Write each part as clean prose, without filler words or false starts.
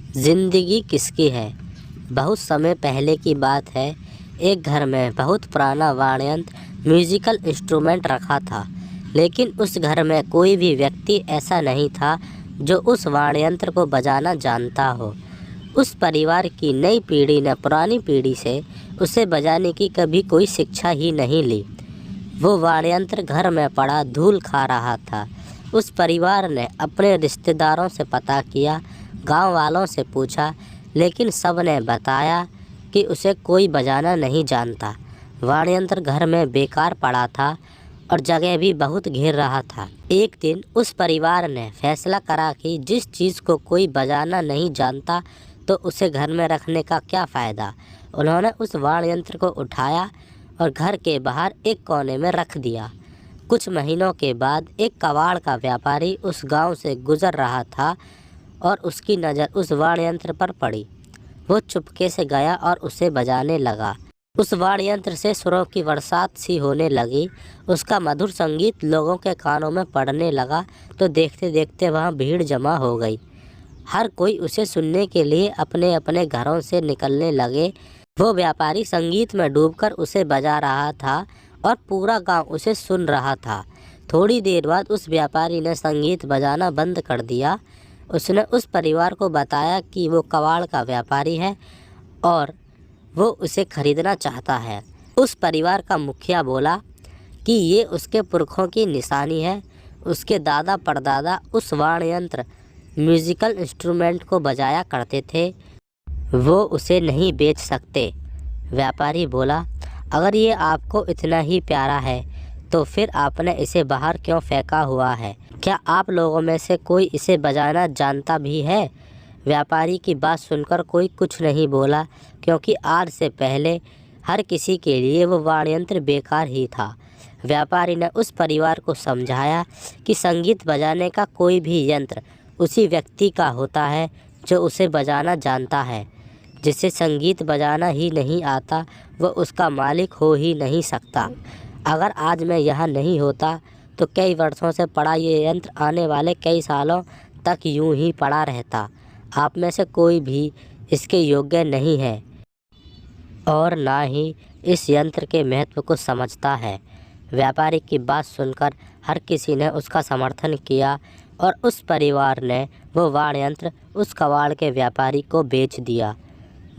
जिंदगी किसकी है। बहुत समय पहले की बात है। एक घर में बहुत पुराना वाद्ययंत्र म्यूजिकल इंस्ट्रूमेंट रखा था, लेकिन उस घर में कोई भी व्यक्ति ऐसा नहीं था जो उस वाद्ययंत्र को बजाना जानता हो। उस परिवार की नई पीढ़ी ने पुरानी पीढ़ी से उसे बजाने की कभी कोई शिक्षा ही नहीं ली। वो वाद्ययंत्र घर में पड़ा धूल खा रहा था। उस परिवार ने अपने रिश्तेदारों से पता किया, गांव वालों से पूछा, लेकिन सब ने बताया कि उसे कोई बजाना नहीं जानता। वाद्ययंत्र घर में बेकार पड़ा था और जगह भी बहुत घेर रहा था। एक दिन उस परिवार ने फैसला करा कि जिस चीज़ को कोई बजाना नहीं जानता तो उसे घर में रखने का क्या फ़ायदा। उन्होंने उस वाद्ययंत्र को उठाया और घर के बाहर एक कोने में रख दिया। कुछ महीनों के बाद एक कबाड़ का व्यापारी उस गांव से गुजर रहा था और उसकी नज़र उस वाद्ययंत्र पर पड़ी। वो चुपके से गया और उसे बजाने लगा। उस वाद्ययंत्र से सुरों की बरसात सी होने लगी। उसका मधुर संगीत लोगों के कानों में पड़ने लगा तो देखते देखते वहाँ भीड़ जमा हो गई। हर कोई उसे सुनने के लिए अपने अपने घरों से निकलने लगे। वो व्यापारी संगीत में डूबकर उसे बजा रहा था और पूरा गांव उसे सुन रहा था। थोड़ी देर बाद उस व्यापारी ने संगीत बजाना बंद कर दिया। उसने उस परिवार को बताया कि वो कबाड़ का व्यापारी है और वो उसे खरीदना चाहता है। उस परिवार का मुखिया बोला कि ये उसके पुरखों की निशानी है। उसके दादा परदादा उस वाद्ययंत्र म्यूजिकल इंस्ट्रूमेंट को बजाया करते थे, वो उसे नहीं बेच सकते। व्यापारी बोला, अगर ये आपको इतना ही प्यारा है तो फिर आपने इसे बाहर क्यों फेंका हुआ है? क्या आप लोगों में से कोई इसे बजाना जानता भी है? व्यापारी की बात सुनकर कोई कुछ नहीं बोला, क्योंकि आज से पहले हर किसी के लिए वो वाद्ययंत्र बेकार ही था। व्यापारी ने उस परिवार को समझाया कि संगीत बजाने का कोई भी यंत्र उसी व्यक्ति का होता है जो उसे बजाना जानता है। जिसे संगीत बजाना ही नहीं आता वो उसका मालिक हो ही नहीं सकता। अगर आज मैं यहाँ नहीं होता तो कई वर्षों से पड़ा ये यंत्र आने वाले कई सालों तक यूं ही पड़ा रहता। आप में से कोई भी इसके योग्य नहीं है और ना ही इस यंत्र के महत्व को समझता है। व्यापारी की बात सुनकर हर किसी ने उसका समर्थन किया और उस परिवार ने वो वाद्ययंत्र उस कबाड़ के व्यापारी को बेच दिया।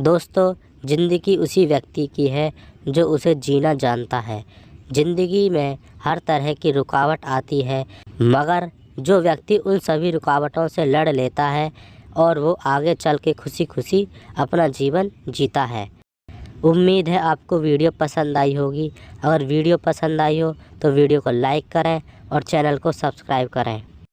दोस्तों, ज़िंदगी उसी व्यक्ति की है जो उसे जीना जानता है। ज़िंदगी में हर तरह की रुकावट आती है, मगर जो व्यक्ति उन सभी रुकावटों से लड़ लेता है और वो आगे चल के खुशी खुशी अपना जीवन जीता है। उम्मीद है आपको वीडियो पसंद आई होगी। अगर वीडियो पसंद आई हो तो वीडियो को लाइक करें और चैनल को सब्सक्राइब करें।